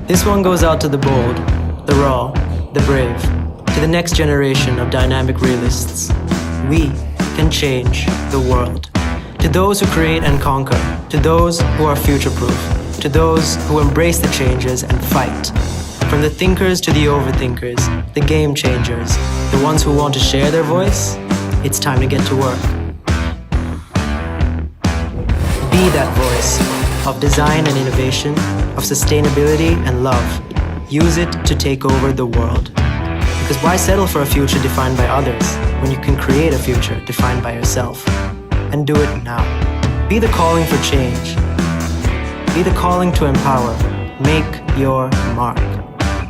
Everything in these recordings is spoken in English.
This one goes out to the bold, the raw, the brave, to the next generation of dynamic realists. We can change the world. To those who create and conquer, to those who are future-proof, to those who embrace the changes and fight. From the thinkers to the overthinkers, the game changers, the ones who want to share their voice, it's time to get to work. Be that voice of design and innovation, of sustainability and love. Use it to take over the world. Because why settle for a future defined by others when you can create a future defined by yourself? And do it now. Be the calling for change. Be the calling to empower. Make your mark.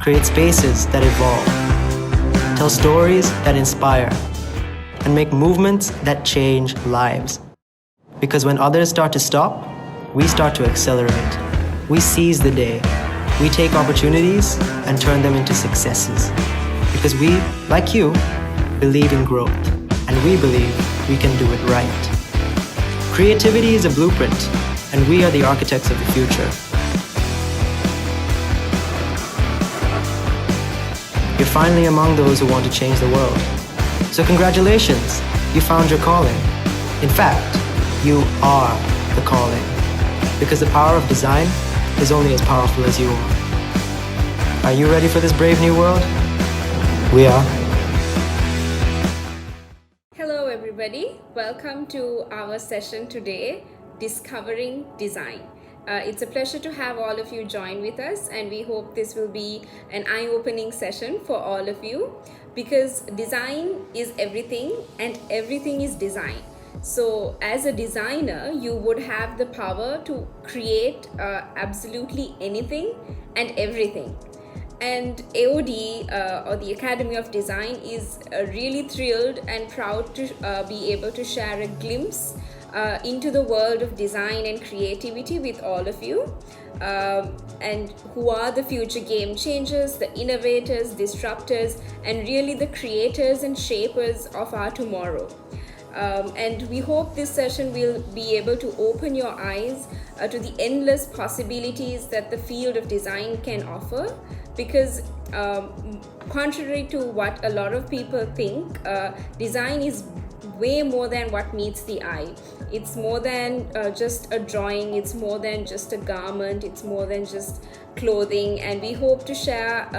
Create spaces that evolve. Tell stories that inspire. And make movements that change lives. Because when others start to stop, we start to accelerate. We seize the day. We take opportunities and turn them into successes. Because we, like you, believe in growth. And we believe we can do it right. Creativity is a blueprint, and we are the architects of the future. You're finally among those who want to change the world. So congratulations, you found your calling. In fact, you are the calling. Because the power of design is only as powerful as you are. Are you ready for this brave new world? We are. Hello everybody, welcome to our session today, Discovering Design. It's a pleasure to have all of you join with us, and we hope this will be an eye-opening session for all of you, because design is everything and everything is design. So as a designer, you would have the power to create absolutely anything and everything. And AOD, or the Academy of Design, is really thrilled and proud to be able to share a glimpse into the world of design and creativity with all of you, and who are the future game changers, the innovators, disruptors, and really the creators and shapers of our tomorrow. And we hope this session will be able to open your eyes to the endless possibilities that the field of design can offer, because contrary to what a lot of people think, design is way more than what meets the eye. It's more than just a drawing, it's more than just a garment, it's more than just clothing, and we hope to share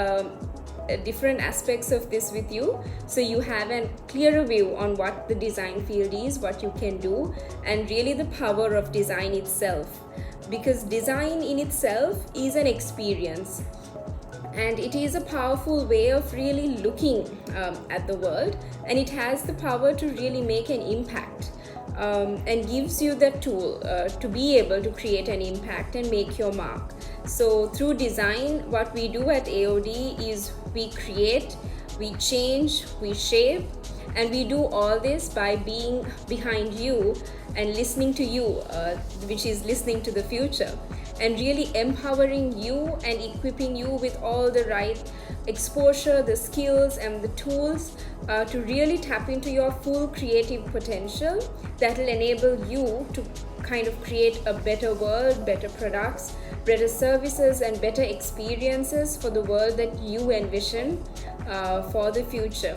different aspects of this with you, so you have a clearer view on what the design field is, what you can do, and really the power of design itself. Because design in itself is an experience, and it is a powerful way of really looking at the world, and it has the power to really make an impact, and gives you that tool to be able to create an impact and make your mark. So through design, what we do at AOD is we create, we change, we shape, and we do all this by being behind you and listening to you, which is listening to the future, and really empowering you and equipping you with all the right exposure, the skills and the tools to really tap into your full creative potential that will enable you to kind of create a better world, better products, better services, and better experiences for the world that you envision for the future.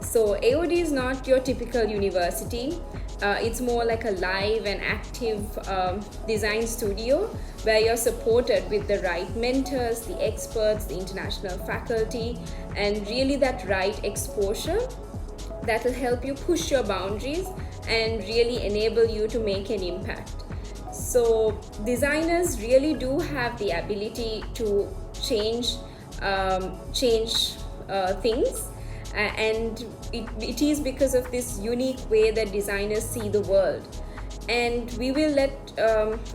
So AOD is not your typical university. It's more like a live and active design studio where you're supported with the right mentors, the experts, the international faculty, and really that right exposure that will help you push your boundaries and really enable you to make an impact. So designers really do have the ability to change things, and it is because of this unique way that designers see the world. And we will let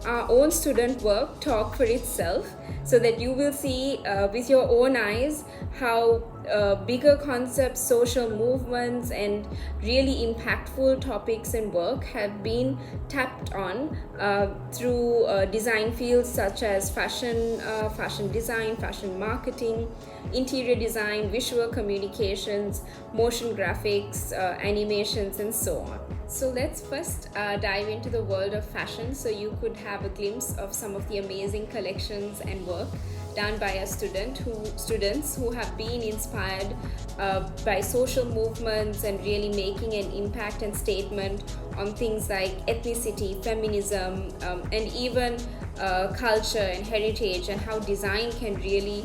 our own student work talk for itself, so that you will see with your own eyes how bigger concepts, social movements, and really impactful topics and work have been tapped on through design fields such as fashion design, fashion marketing, interior design, visual communications, motion graphics, animations, and so on. So let's first dive into the world of fashion, so you could have a glimpse of some of the amazing collections and work done by a students who have been inspired by social movements and really making an impact and statement on things like ethnicity, feminism, and even culture and heritage, and how design can really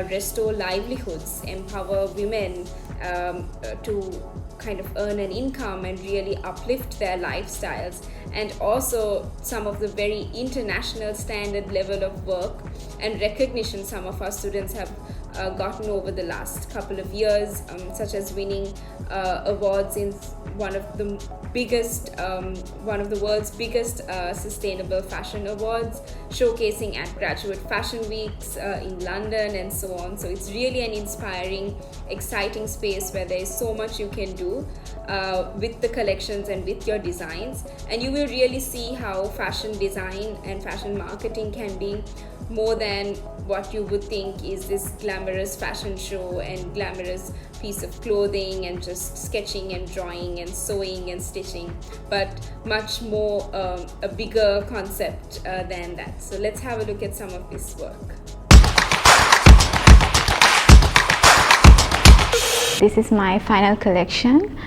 restore livelihoods, empower women to kind of earn an income and really uplift their lifestyles, and also some of the very international standard level of work and recognition some of our students have gotten over the last couple of years, such as winning awards in one of the one of the world's biggest sustainable fashion awards, showcasing at graduate fashion weeks in London and so on. So it's really an inspiring, exciting space where there is so much you can do with the collections and with your designs, and you will really see how fashion design and fashion marketing can be more than what you would think is this glamorous fashion show and glamorous piece of clothing and just sketching and drawing and sewing and stitching, but much more a bigger concept than that. So let's have a look at some of this work. This is my final collection.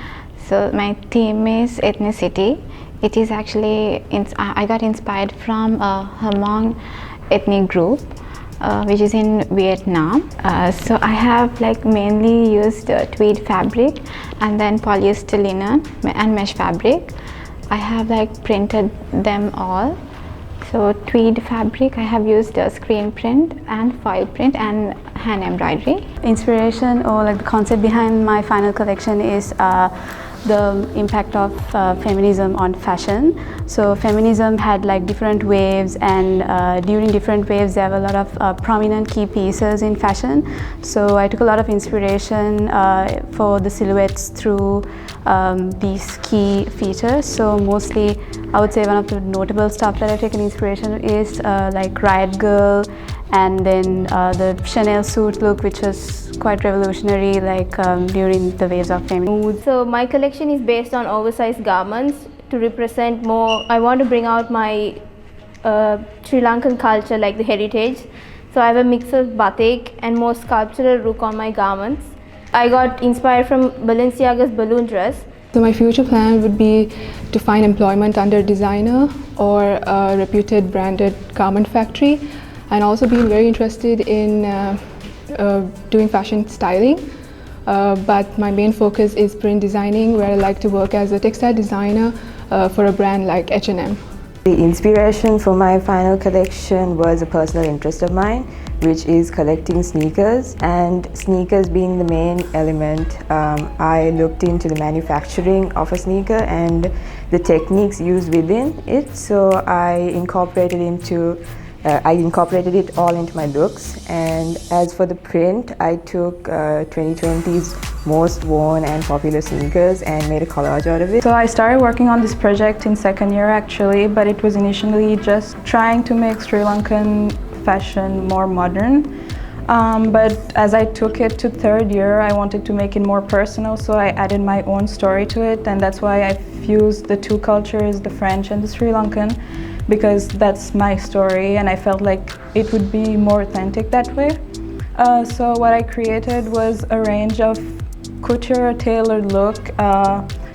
So my theme is ethnicity. It is actually, I got inspired from a Hmong ethnic group which is in Vietnam. So I have mainly used tweed fabric and then polyester linen and mesh fabric. I have printed them all. So tweed fabric, I have used screen print and foil print and hand embroidery. Inspiration or the concept behind my final collection is the impact of feminism on fashion. So feminism had different waves, and during different waves there were a lot of prominent key pieces in fashion. So I took a lot of inspiration for the silhouettes through these key features. So mostly I would say one of the notable stuff that I've taken inspiration is Riot Girl, and then the Chanel suit look, which was quite revolutionary during the waves of feminism. So my collection is based on oversized garments to represent more. I want to bring out my Sri Lankan culture, like the heritage. So I have a mix of batik and more sculptural look on my garments. I got inspired from Balenciaga's balloon dress. So my future plan would be to find employment under a designer or a reputed branded garment factory, and also being very interested in doing fashion styling. But my main focus is print designing, where I like to work as a textile designer for a brand like H&M. The inspiration for my final collection was a personal interest of mine, which is collecting sneakers, and sneakers being the main element. I looked into the manufacturing of a sneaker and the techniques used within it, so I incorporated it all into my looks. And as for the print, I took 2020's most worn and popular sneakers and made a collage out of it. So I started working on this project in second year actually, but it was initially just trying to make Sri Lankan fashion more modern. But as I took it to third year, I wanted to make it more personal, so I added my own story to it, and that's why I fused the two cultures, the French and the Sri Lankan, because that's my story and I felt like it would be more authentic that way. So what I created was a range of couture tailored look.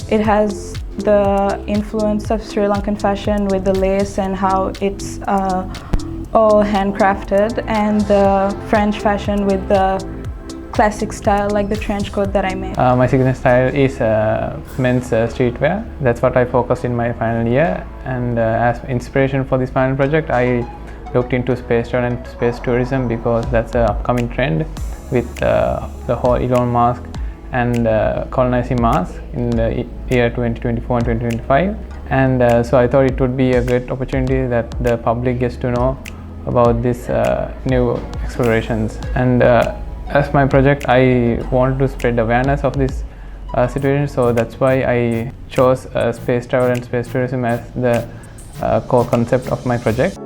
It has the influence of Sri Lankan fashion with the lace and how it's all handcrafted, and the French fashion with the classic style, like the trench coat that I made. My signature style is men's streetwear. That's what I focused in my final year, and as inspiration for this final project, I looked into space travel and space tourism, because that's an upcoming trend with the whole Elon Musk and colonizing Mars in the year 2024 and 2025. And so I thought it would be a great opportunity that the public gets to know about these new explorations. And as my project, I wanted to spread awareness of this situation, so that's why I chose space travel and space tourism as the core concept of my project.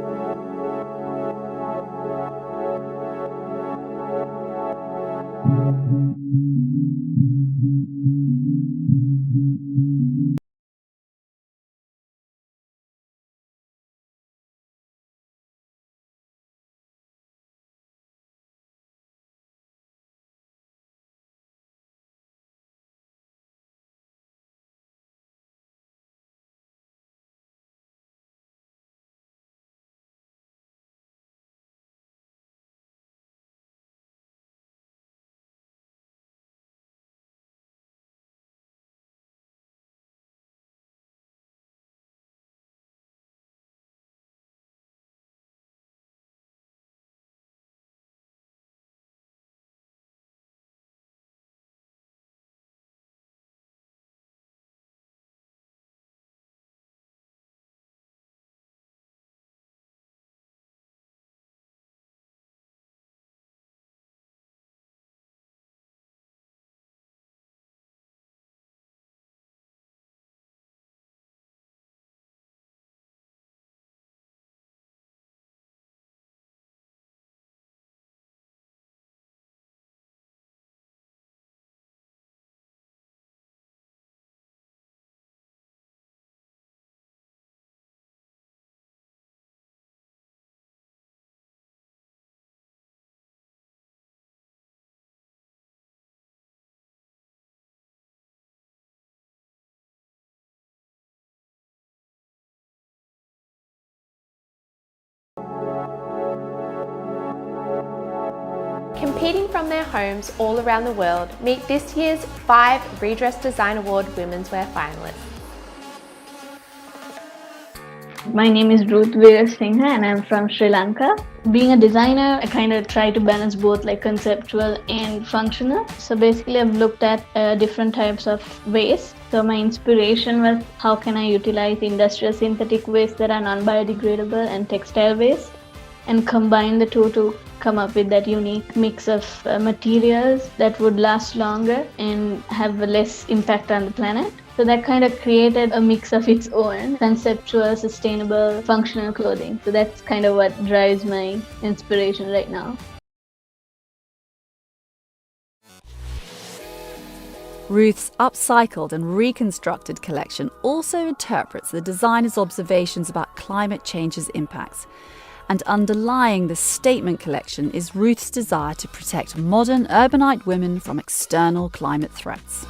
competing from their homes all around the world, meet this year's 5 Redress Design Award Women's Wear finalists. My name is Ruth Veer Singha and I'm from Sri Lanka. Being a designer, I kind of try to balance both like conceptual and functional. So basically I've looked at different types of waste. So my inspiration was how can I utilize industrial synthetic waste that are non-biodegradable and textile waste and combine the two to come up with that unique mix of materials that would last longer and have less impact on the planet. So that kind of created a mix of its own conceptual, sustainable, functional clothing. So that's kind of what drives my inspiration right now. Ruth's upcycled and reconstructed collection also interprets the designer's observations about climate change's impacts. And underlying the statement collection is Ruth's desire to protect modern urbanite women from external climate threats.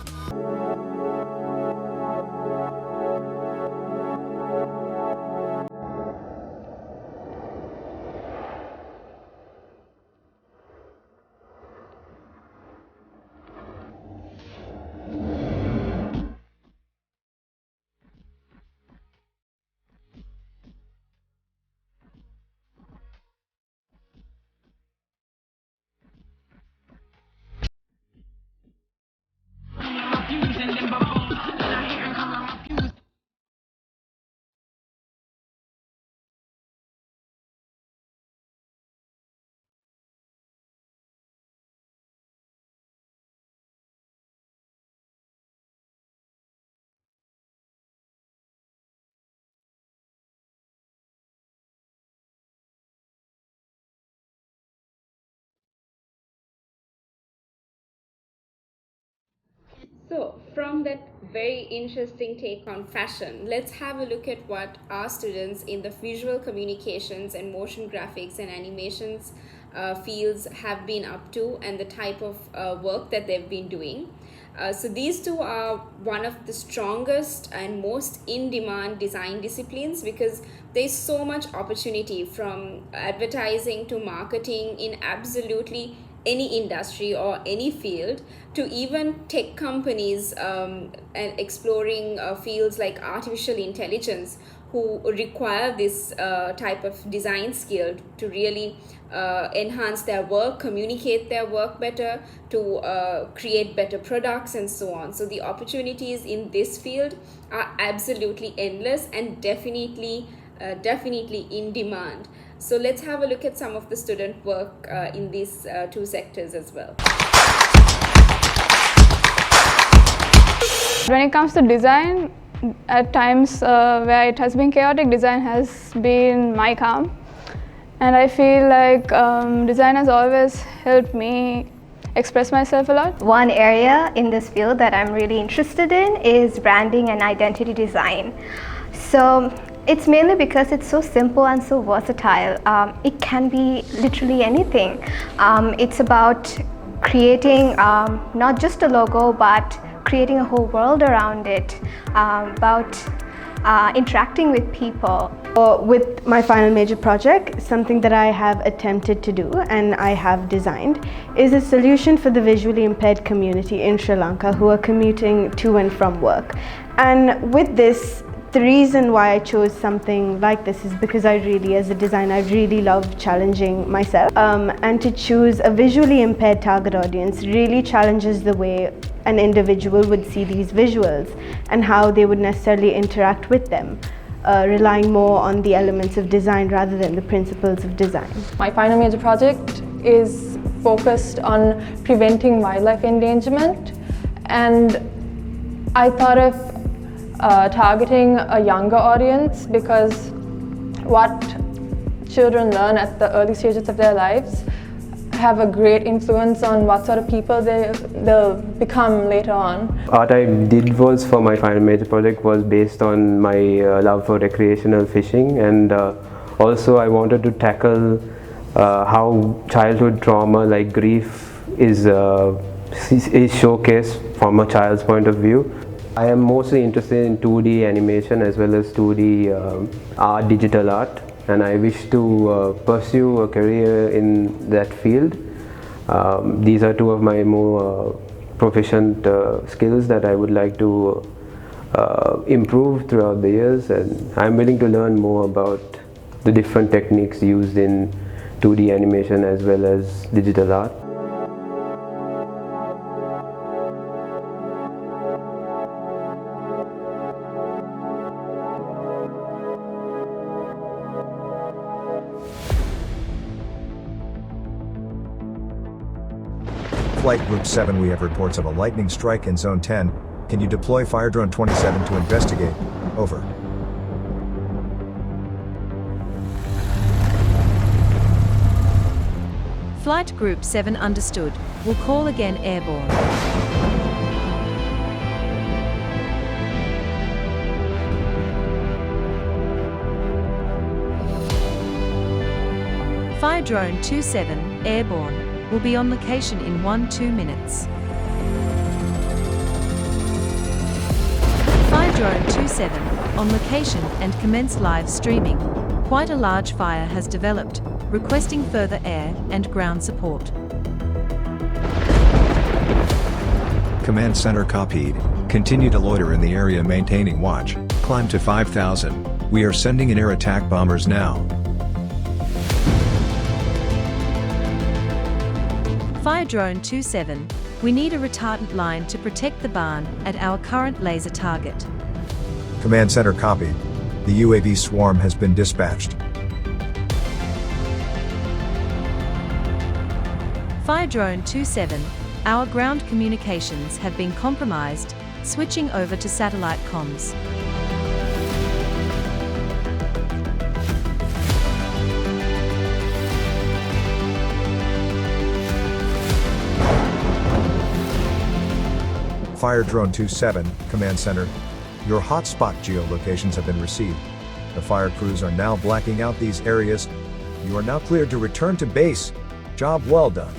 So, from that very interesting take on fashion, let's have a look at what our students in the visual communications and motion graphics and animations fields have been up to and the type of work that they've been doing. So these two are one of the strongest and most in-demand design disciplines because there's so much opportunity from advertising to marketing in absolutely any industry or any field to even tech companies and exploring fields like artificial intelligence who require this type of design skill to really enhance their work, communicate their work better, to create better products and so on. So the opportunities in this field are absolutely endless and definitely in demand. So let's have a look at some of the student work in these two sectors as well. When it comes to design, at times where it has been chaotic, design has been my calm. And I feel like design has always helped me express myself a lot. One area in this field that I'm really interested in is branding and identity design. So it's mainly because it's so simple and so versatile. It can be literally anything. It's about creating not just a logo, but creating a whole world around it, about interacting with people. With my final major project, something that I have attempted to do and I have designed is a solution for the visually impaired community in Sri Lanka who are commuting to and from work. And with this, the reason why I chose something like this is because I really, as a designer, I really love challenging myself. And to choose a visually impaired target audience really challenges the way an individual would see these visuals and how they would necessarily interact with them, relying more on the elements of design rather than the principles of design. My final major project is focused on preventing wildlife endangerment, and I thought of targeting a younger audience because what children learn at the early stages of their lives have a great influence on what sort of people they'll become later on. What I did was for my final major project was based on my love for recreational fishing, and also I wanted to tackle how childhood trauma like grief is showcased from a child's point of view. I am mostly interested in 2D animation as well as 2D digital art, and I wish to pursue a career in that field. These are two of my more proficient skills that I would like to improve throughout the years, and I'm willing to learn more about the different techniques used in 2D animation as well as digital art. Flight Group 7, we have reports of a lightning strike in Zone 10. Can you deploy Fire Drone 27 to investigate? Over. Flight Group 7 understood. Will call again airborne. Fire Drone 27, airborne. Will be on location in 1-2 minutes. Fire Drone 27, on location and commence live streaming. Quite a large fire has developed, requesting further air and ground support. Command Center copied. Continue to loiter in the area maintaining watch. Climb to 5,000. We are sending in air attack bombers now. Fire Drone 27, we need a retardant line to protect the barn at our current laser target. Command Center copied. The UAV swarm has been dispatched. Fire Drone 27, our ground communications have been compromised, switching over to satellite comms. Fire Drone 27, Command Center. Your hotspot geolocations have been received. The fire crews are now blacking out these areas. You are now cleared to return to base. Job well done.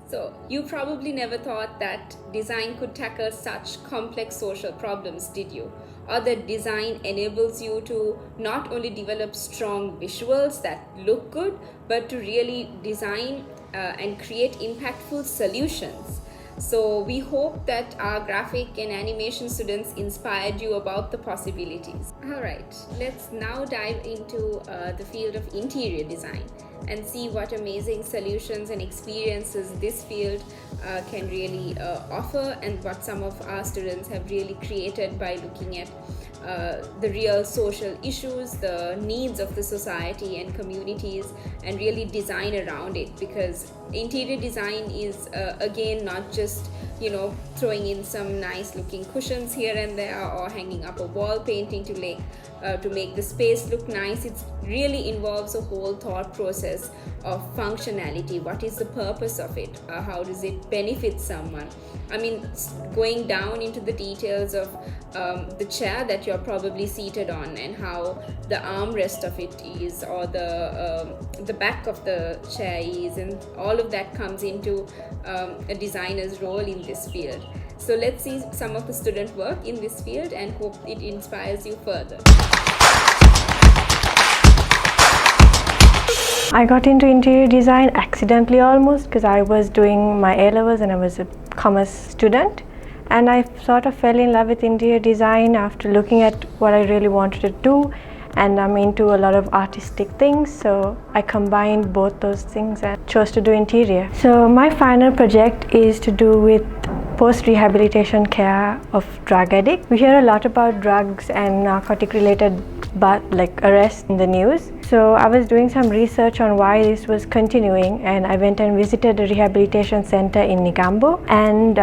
So, you probably never thought that design could tackle such complex social problems, did you? Or that design enables you to not only develop strong visuals that look good, but to really design and create impactful solutions. So we hope that our graphic and animation students inspired you about the possibilities. Alright, let's now dive into the field of interior design and see what amazing solutions and experiences this field can really offer, and what some of our students have really created by looking at the real social issues, the needs of the society and communities, and really design around it. Because interior design is again not just throwing in some nice looking cushions here and there, or hanging up a wall painting to make the space look nice. It really involves a whole thought process of functionality. What is the purpose of it? How does it benefit someone? I mean, going down into the details of the chair that you're probably seated on, and how the armrest of it is, or the back of the chair is, and all of that comes into a designer's role in this field. So let's see some of the student work in this field and hope it inspires you further. I got into interior design accidentally almost, because I was doing my A-levels and I was a commerce student, and I sort of fell in love with interior design after looking at what I really wanted to do, and I'm into a lot of artistic things, so I combined both those things and chose to do interior. So my final project is to do with post-rehabilitation care of drug addicts. We hear a lot about drugs and narcotic related arrests in the news. So I was doing some research on why this was continuing, and I went and visited a rehabilitation center in Negombo, and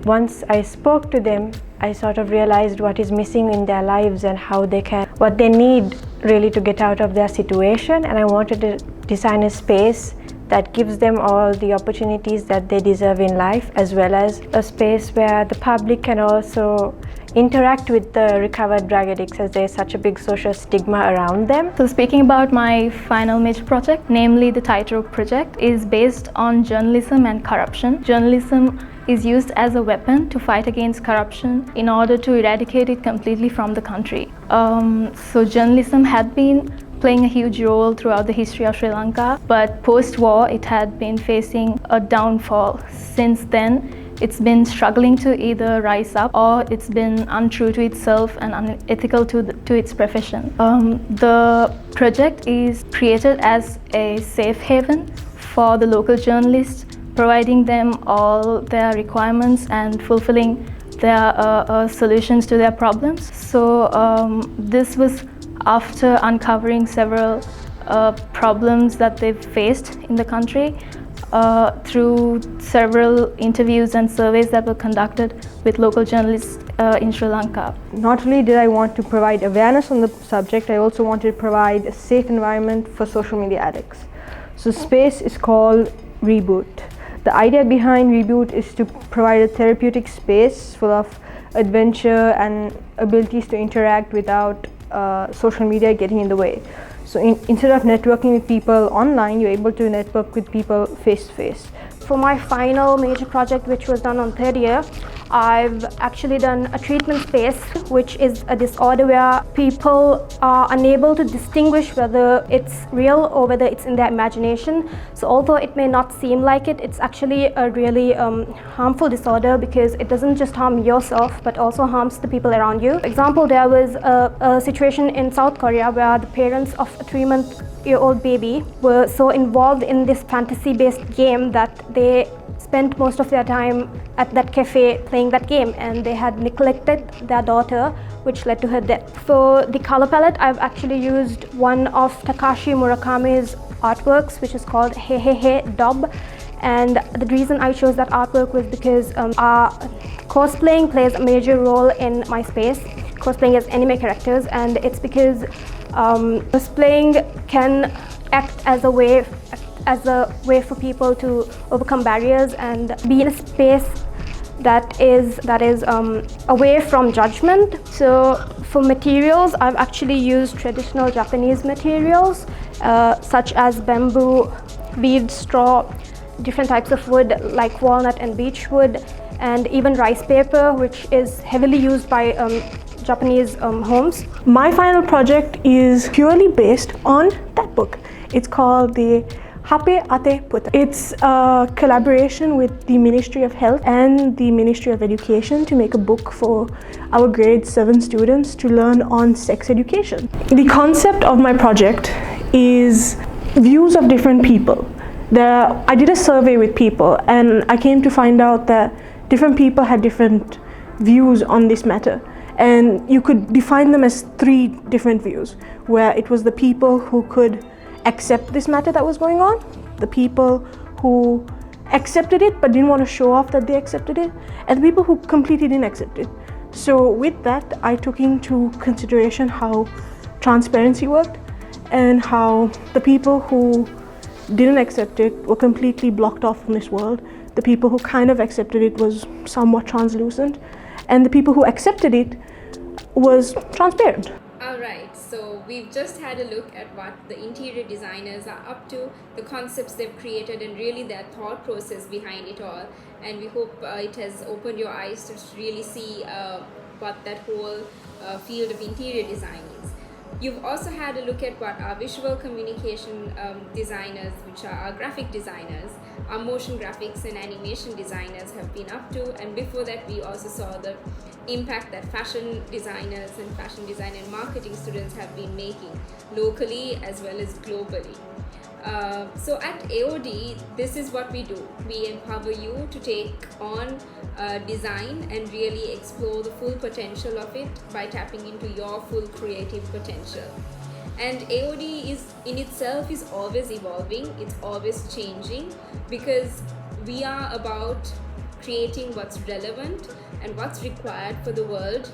once I spoke to them, I sort of realized what is missing in their lives and what they need really to get out of their situation, and I wanted to design a space that gives them all the opportunities that they deserve in life, as well as a space where the public can also interact with the recovered drug addicts, as there is such a big social stigma around them. So speaking about my final major project, namely the Tightrope project, is based on journalism and corruption. Journalism is used as a weapon to fight against corruption in order to eradicate it completely from the country. So journalism had been playing a huge role throughout the history of Sri Lanka, but post-war it had been facing a downfall. Since then, it's been struggling to either rise up, or it's been untrue to itself and unethical to its profession. The project is created as a safe haven for the local journalists, providing them all their requirements and fulfilling their solutions to their problems. So this was after uncovering several problems that they've faced in the country through several interviews and surveys that were conducted with local journalists in Sri Lanka. Not only did I want to provide awareness on the subject, I also wanted to provide a safe environment for social media addicts. So space is called Reboot. The idea behind Reboot is to provide a therapeutic space full of adventure and abilities to interact without social media getting in the way. So instead of networking with people online, you're able to network with people face to face. For my final major project, which was done on third year, I've actually done a treatment space, which is a disorder where people are unable to distinguish whether it's real or whether it's in their imagination. So although it may not seem like it, it's actually a really harmful disorder, because it doesn't just harm yourself but also harms the people around you. For example, there was a situation in South Korea where the parents of a 3-month-old baby were so involved in this fantasy-based game that they spent most of their time at that cafe playing that game, and they had neglected their daughter, which led to her death. For the color palette, I've actually used one of Takashi Murakami's artworks, which is called Hey Hey Hey Dob. And the reason I chose that artwork was because cosplaying plays a major role in my space, cosplaying as anime characters, and it's because cosplaying can act as a way for people to overcome barriers and be in a space that is away from judgment. So for materials, I've actually used traditional Japanese materials such as bamboo, weaved straw, different types of wood like walnut and beech wood, and even rice paper, which is heavily used by Japanese homes. My final project is purely based on that book. It's called the Hape Ate Puta. It's a collaboration with the Ministry of Health and the Ministry of Education to make a book for our grade 7 students to learn on sex education. The concept of my project is views of different people. I did a survey with people, and I came to find out that different people had different views on this matter. And you could define them as 3 different views, where it was the people who could accept this matter that was going on, the people who accepted it but didn't want to show off that they accepted it, and the people who completely didn't accept it. So with that, I took into consideration how transparency worked and how the people who didn't accept it were completely blocked off from this world. The people who kind of accepted it was somewhat translucent, and the people who accepted it was transparent. Alright, so we've just had a look at what the interior designers are up to, the concepts they've created, and really their thought process behind it all. And we hope it has opened your eyes to really see what that whole field of interior design is. You've also had a look at what our visual communication designers, which are our graphic designers, our motion graphics and animation designers have been up to, and before that we also saw the impact that fashion designers and fashion design and marketing students have been making locally as well as globally. So at AOD, this is what we do. We empower you to take on design and really explore the full potential of it by tapping into your full creative potential. And AOD is in itself is always evolving, it's always changing, because we are about creating what's relevant and what's required for the world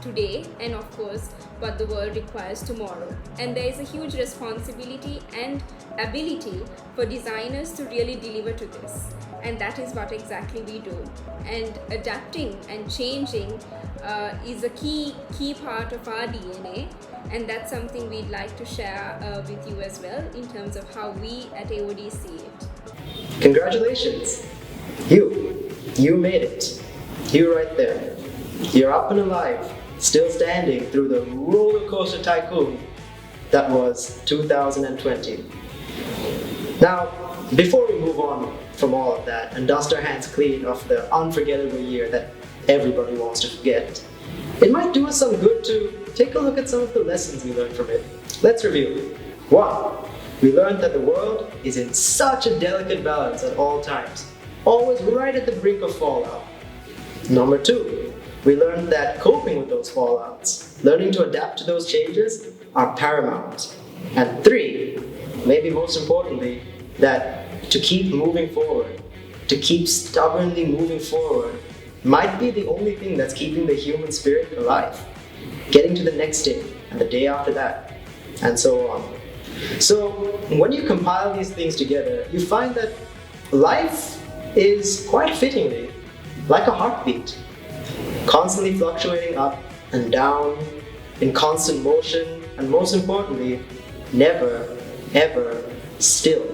today and of course what the world requires tomorrow. And there is a huge responsibility and ability for designers to really deliver to this. And that is what exactly we do. And adapting and changing is a key part of our DNA. And that's something we'd like to share with you as well in terms of how we at AOD see it. Congratulations! You made it. You right there. You're up and alive, still standing through the roller coaster tycoon that was 2020. Now, before we move on from all of that and dust our hands clean of the unforgettable year that everybody wants to forget, it might do us some good to take a look at some of the lessons we learned from it. Let's review. 1. We learned that the world is in such a delicate balance at all times, always right at the brink of fallout. Number 2, we learned that coping with those fallouts, learning to adapt to those changes, are paramount. And 3, maybe most importantly, that to keep moving forward, to keep stubbornly moving forward, might be the only thing that's keeping the human spirit alive. Getting to the next day, and the day after that, and so on. So, when you compile these things together, you find that life is quite fittingly like a heartbeat, constantly fluctuating up and down, in constant motion, and most importantly, never, ever still.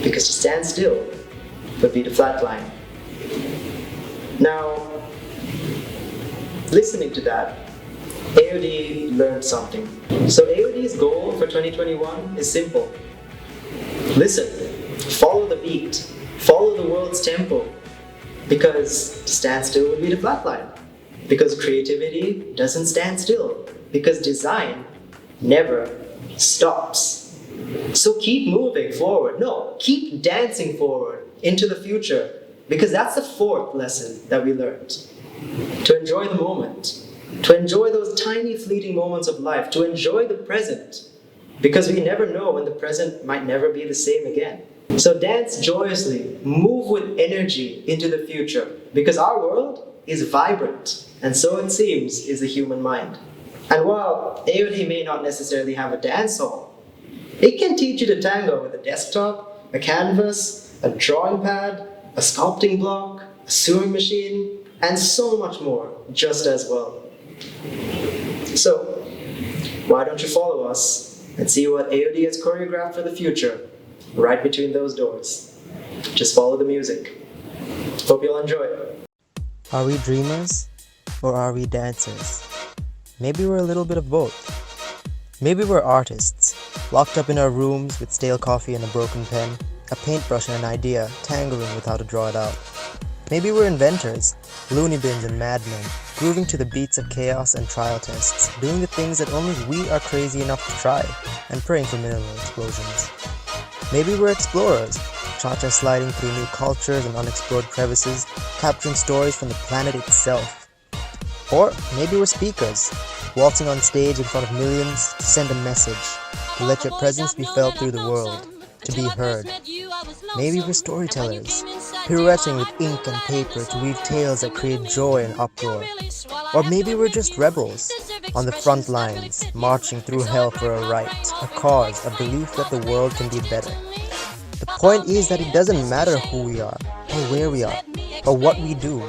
Because to stand still would be to flatline. Now, listening to that, AOD learned something. So AOD's goal for 2021 is simple. Listen, follow the beat, follow the world's tempo, because to stand still would be to flatline. Because creativity doesn't stand still, because design never stops. So keep moving forward. No, keep dancing forward into the future, because that's the 4th lesson that we learned. To enjoy the moment. To enjoy those tiny fleeting moments of life, to enjoy the present, because we never know when the present might never be the same again. So dance joyously, move with energy into the future, because our world is vibrant, and so it seems is the human mind. And while AOD may not necessarily have a dance hall, it can teach you to tango with a desktop, a canvas, a drawing pad, a sculpting block, a sewing machine, and so much more just as well. So, why don't you follow us and see what AOD has choreographed for the future right between those doors. Just follow the music. Hope you'll enjoy it. Are we dreamers or are we dancers? Maybe we're a little bit of both. Maybe we're artists, locked up in our rooms with stale coffee and a broken pen, a paintbrush and an idea, tangling with how to draw it out. Maybe we're inventors, loony bins and madmen, grooving to the beats of chaos and trial tests, doing the things that only we are crazy enough to try, and praying for minimal explosions. Maybe we're explorers, cha-cha sliding through new cultures and unexplored crevices, capturing stories from the planet itself. Or maybe we're speakers, waltzing on stage in front of millions to send a message, to let your presence be felt through the world, to be heard. Maybe we're storytellers, pirouetting with ink and paper to weave tales that create joy and uproar. Or maybe we're just rebels, on the front lines, marching through hell for a right, a cause, a belief that the world can be better. The point is that it doesn't matter who we are, or where we are, or what we do.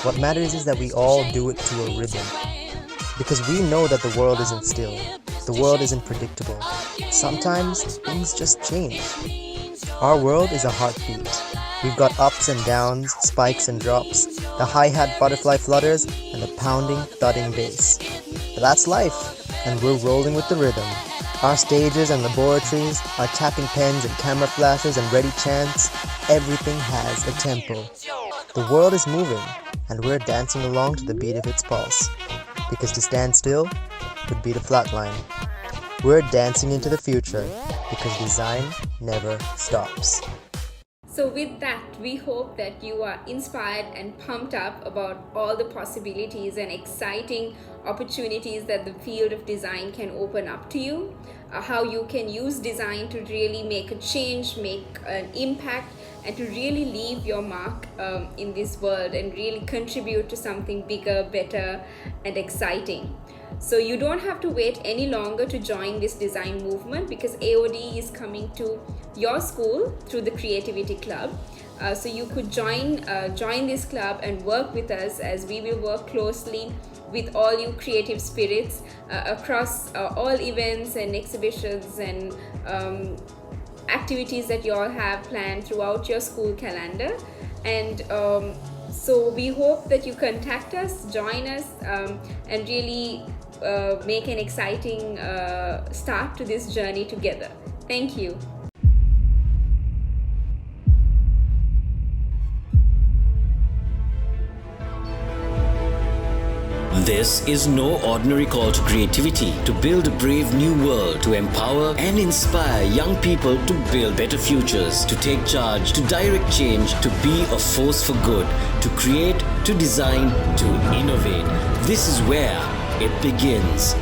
What matters is that we all do it to a rhythm. Because we know that the world isn't still, the world isn't predictable. Sometimes things just change. Our world is a heartbeat. We've got ups and downs, spikes and drops, the hi-hat butterfly flutters, and the pounding, thudding bass. But that's life, and we're rolling with the rhythm. Our stages and laboratories, our tapping pens and camera flashes and ready chants, everything has a tempo. The world is moving, and we're dancing along to the beat of its pulse. Because to stand still would be to flatline. We're dancing into the future, because design never stops. So with that, we hope that you are inspired and pumped up about all the possibilities and exciting opportunities that the field of design can open up to you, how you can use design to really make a change, make an impact, and to really leave your mark in this world and really contribute to something bigger, better, and exciting. So you don't have to wait any longer to join this design movement, because AOD is coming to your school through the Creativity Club. So you could join this club and work with us, as we will work closely with all you creative spirits across all events and exhibitions and activities that you all have planned throughout your school calendar. And so we hope that you contact us, join us, and really make an exciting start to this journey together. Thank you. This is no ordinary call to creativity, to build a brave new world, to empower and inspire young people to build better futures, to take charge, to direct change, to be a force for good, to create, to design, to innovate. This is where it begins.